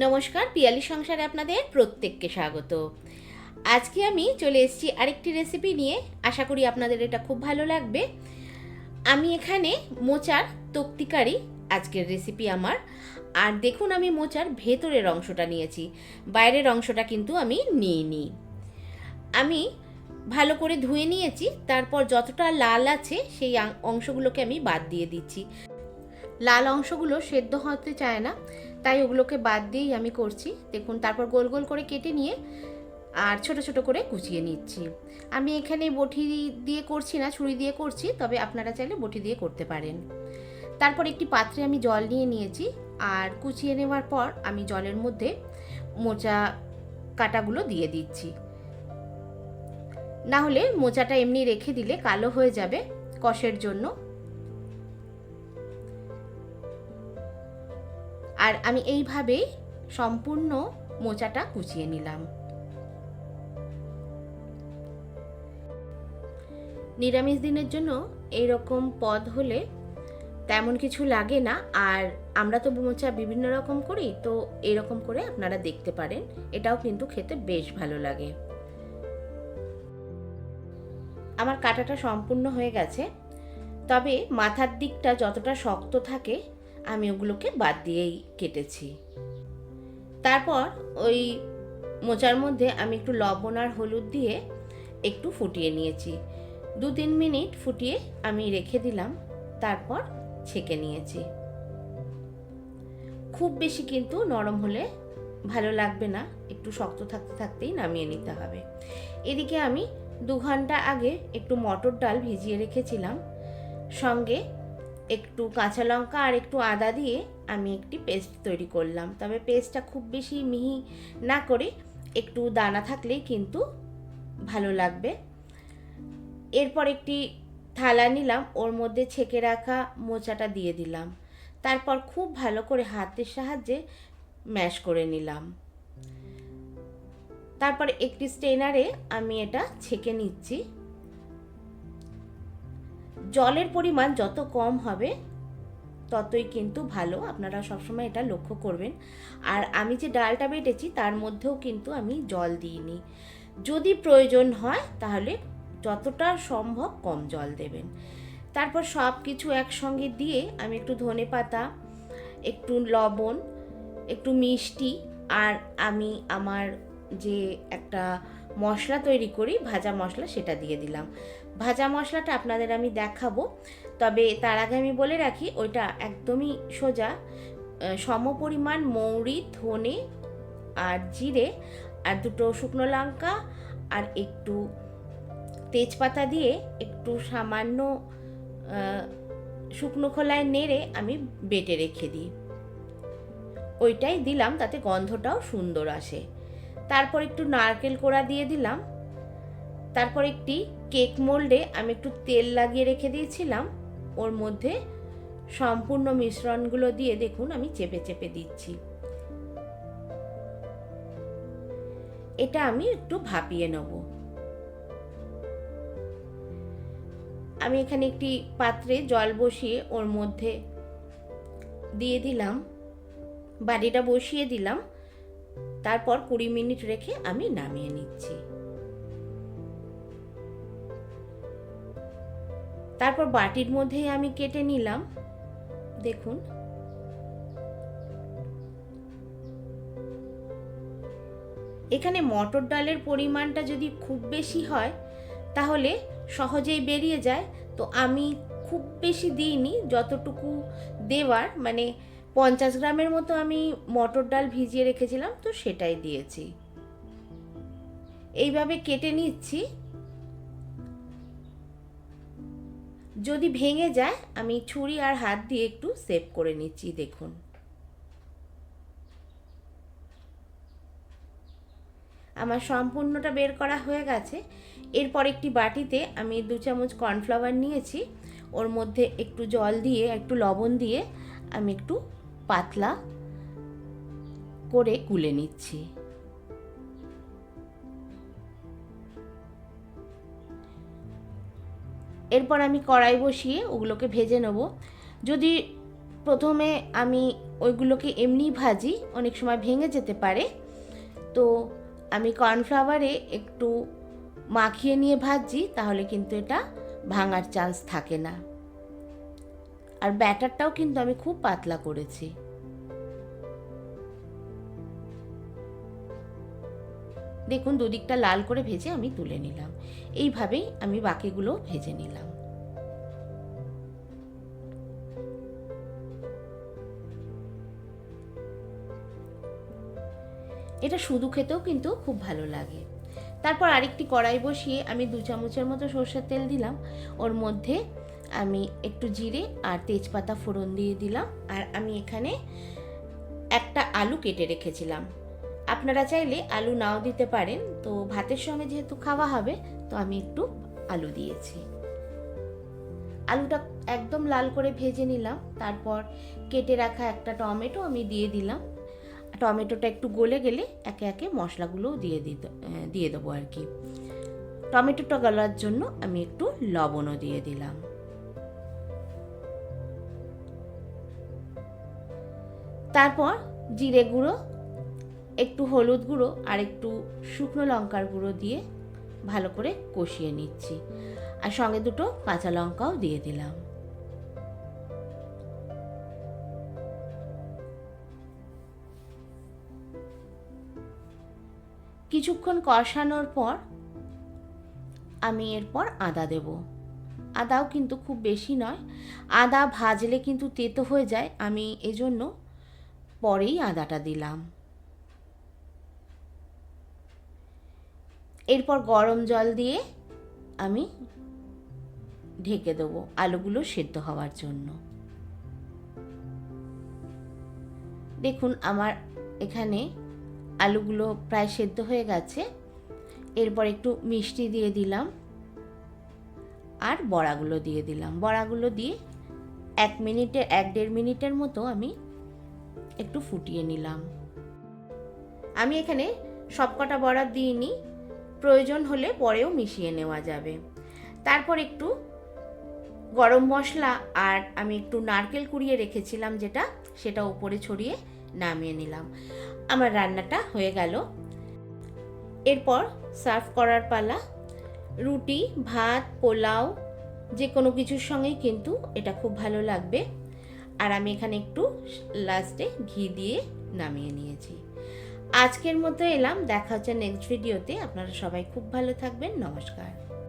নমস্কার, পিয়ালি সংসারে আপনাদের প্রত্যেককে স্বাগত। আজকে আমি চলে এসেছি আরেকটি রেসিপি নিয়ে। আশা করি আপনাদের এটা খুব ভালো লাগবে। আমি এখানে মোচার তক্তিকারি আজকের রেসিপি আমার। আর দেখুন, আমি মোচার ভেতরের অংশটা নিয়েছি, বাইরের অংশটা কিন্তু আমি নিইনি। আমি ভালো করে ধুয়ে নিয়েছি, তারপর যতটা লাল আছে সেই অংশগুলোকে আমি বাদ দিয়ে দিচ্ছি। লাল অংশগুলো সেদ্ধ হতে চায় না, তাই ওগুলোকে বাদ দিয়েই আমি করছি। দেখুন, তারপর গোল গোল করে কেটে নিয়ে আর ছোট ছোট করে কুচিয়ে নিচ্ছি। আমি এখানে বটি দিয়ে করছি না, ছুরি দিয়ে করছি, তবে আপনারা চাইলে বটি দিয়ে করতে পারেন। তারপর একটি পাত্রে আমি জল নিয়ে নিয়েছি, আর কুচিয়ে নেওয়ার পর আমি জলের মধ্যে মোচা কাটাগুলো দিয়ে দিচ্ছি। না হলে মোচাটা এমনি রেখে দিলে কালো হয়ে যাবে কষের জন্য। আর আমি এইভাবেই সম্পূর্ণ মোচাটা কুচিয়ে নিলাম। নিরামিষ দিনের জন্য এইরকম পদ হলে তেমন কিছু লাগে না। আর আমরা তো মোচা বিভিন্ন রকম করি, তো এরকম করে আপনারা দেখতে পারেন, এটাও কিন্তু খেতে বেশ ভালো লাগে। আমার কাটাটা সম্পূর্ণ হয়ে গেছে, তবে মাথার দিকটা যতটা শক্ত থাকে আমি ওগুলোকে বাদ দিয়েই কেটেছি। তারপর ওই মোচার মধ্যে আমি একটু লবণ আর হলুদ দিয়ে একটু ফুটিয়ে নিয়েছি। 2-3 মিনিট ফুটিয়ে আমি রেখে দিলাম, তারপর ছেঁকে নিয়েছি। খুব বেশি কিন্তু নরম হলে ভালো লাগবে না, একটু শক্ত থাকতে থাকতেই নামিয়ে নিতে হবে। এদিকে আমি 2 ঘন্টা আগে একটু মটর ডাল ভিজিয়ে রেখেছিলাম, সঙ্গে একটু কাঁচা লঙ্কা আর একটু আদা দিয়ে আমি একটি পেস্ট তৈরি করলাম। তবে পেস্টটা খুব বেশি মিহি না করে একটু দানা থাকলেই কিন্তু ভালো লাগবে। এরপর একটি থালা নিলাম, ওর মধ্যে ছেঁকে রাখা মোচাটা দিয়ে দিলাম, তারপর খুব ভালো করে হাতের সাহায্যে ম্যাশ করে নিলাম। তারপর একটি স্ট্রেনারে আমি এটা ছেঁকে নিচ্ছি। জলের পরিমাণ যত কম হবে ততই কিন্তু ভালো, আপনারা সবসময় এটা লক্ষ্য করবেন। আর আমি যে ডালটা বেটেছি তার মধ্যেও কিন্তু আমি জল দিইনি। যদি প্রয়োজন হয় তাহলে যতটা সম্ভব কম জল দেবেন। তারপর সব কিছু একসঙ্গে দিয়ে আমি একটু ধনেপাতা, একটু লবণ, একটু মিষ্টি, আর আমি আমার যে একটা মশলা তৈরি করি ভাজা মশলা, সেটা দিয়ে দিলাম। ভাজা মশলাটা আপনাদের আমি দেখাবো, তবে তার আগে আমি বলে রাখি ওইটা একদমই সোজা। সমপরিমাণ মৌরি, ধনে আর জিরে আর 2টো শুকনো লঙ্কা আর একটু তেজপাতা দিয়ে একটু সামান্য শুকনো খোলায় নেড়ে আমি বেটে রেখে দিই। ওইটাই দিলাম, তাতে গন্ধটাও সুন্দর আসে। তারপর একটু নারকেল কোড়া দিয়ে দিলাম। তারপর একটি কেক মোল্ডে আমি একটু তেল লাগিয়ে রেখে দিয়েছিলাম, ওর মধ্যে সম্পূর্ণ মিশ্রণগুলো দিয়ে দেখুন আমি চেপে চেপে দিচ্ছি। এটা আমি একটু ভাপিয়ে নেব। আমি এখানে একটি পাত্রে জল বসিয়ে ওর মধ্যে দিয়ে দিলাম, বাটিটা বসিয়ে দিলাম। তারপর 20 মিনিট রেখে আমি নামিয়ে নিচ্ছি। তারপর বাটির মধ্যেই আমি কেটে নিলাম। দেখুন, এখানে মটর ডালের পরিমাণটা যদি খুব বেশি হয় তাহলে সহজেই বেরিয়ে যায়, তো আমি খুব বেশি দিইনি, যতটুকু দেওয়ার মানে 50 গ্রামের মতো আমি মটর ডাল ভিজিয়ে রেখেছিলাম, তো সেটাই দিয়েছি। এইভাবে কেটে নিচ্ছি। যদি ভেঙে যায় আমি ছুরি আর হাত দিয়ে একটু সেভ করে নিচ্ছি। দেখুন, আমার সম্পূর্ণটা বের করা হয়ে গেছে। এরপর একটি বাটিতে আমি 2 চামচ কর্নফ্লাওয়ার নিয়েছি, ওর মধ্যে একটু জল দিয়ে একটু লবণ দিয়ে আমি একটু পাতলা করে গুলে নিচ্ছি। এরপর আমি কড়াই বসিয়ে ওগুলোকে ভেজে নেব। যদি প্রথমে আমি ওইগুলোকে এমনি ভাজি, অনেক সময় ভেঙে যেতে পারে, তো আমি কর্নফ্লাওয়ারে একটু মাখিয়ে নিয়ে ভাজি, তাহলে কিন্তু এটা ভাঙার চান্স থাকে না। আর ব্যাটারটাও কিন্তু আমি খুব পাতলা করেছি। দেখুন দুদিকটা লাল করে ভেজে আমি তুলে নিলাম। এইভাবেই আমি বাকিগুলো ভেজে নিলাম। এটা শুধু খেতেও কিন্তু খুব ভালো লাগে। তারপর আরেকটি কড়াই বসিয়ে আমি 2 চামচের মতো সরষের তেল দিলাম। ওর মধ্যে আমি একটু জিরে আর তেজপাতা ফোড়ন দিয়ে দিলাম। আর আমি এখানে একটা আলু কেটে রেখেছিলাম। আপনারা চাইলে আলু নাও দিতে পারেন, তো ভাতের সঙ্গে যেহেতু খাওয়া হবে তো আমি একটু আলু দিয়েছি। আলুটা একদম লাল করে ভেজে নিলাম। তারপর কেটে রাখা একটা টমেটো আমি দিয়ে দিলাম। টমেটোটা একটু গলে গেলে একে একে মশলাগুলোও দিয়ে দেবো আর কি। টমেটোটা গলার জন্য আমি একটু লবণও দিয়ে দিলাম। তারপর জিরে গুঁড়ো, একটু হলুদ গুঁড়ো আর একটু শুকনো লঙ্কার গুঁড়ো দিয়ে ভালো করে কষিয়ে নিচ্ছি। আর সঙ্গে 2টো কাঁচা লঙ্কাও দিয়ে দিলাম। কিছুক্ষণ কষানোর পর আমি এরপর আদা দেব। আদাও কিন্তু খুব বেশি নয়, আদা ভাজলে কিন্তু তেতো হয়ে যায়, আমি এজন্য পরেই আদাটা দিলাম। এরপর গরম জল দিয়ে আমি ঢেকে দেবো আলুগুলো সেদ্ধ হওয়ার জন্য। দেখুন আমার এখানে আলুগুলো প্রায় সেদ্ধ হয়ে গেছে। এরপর একটু মিষ্টি দিয়ে দিলাম আর বড়াগুলো দিয়ে দিলাম। বড়াগুলো দিয়ে 1-1.5 মিনিটের মতো আমি একটু ফুটিয়ে নিলাম। আমি এখানে সবকটা বড়া দিইনি, প্রয়োজন হলে পরেও মিশিয়ে নেওয়া যাবে। তারপর একটু গরম মশলা আর আমি একটু নারকেল কুড়িয়ে রেখেছিলাম সেটা উপরে ছড়িয়ে নামিয়ে নিলাম। আমার রান্নাটা হয়ে গেল। এরপর সার্ভ করার পালা। রুটি, ভাত, পোলাও যে কোনো কিছুর সঙ্গেই কিন্তু এটা খুব ভালো লাগবে। আর আমি এখানে একটু লাস্টে ঘি দিয়ে নামিয়ে নিয়েছি। আজকের মতো এলাম, দেখা হচ্ছে নেক্সট ভিডিওতে। আপনারা সবাই খুব ভালো থাকবেন। নমস্কার।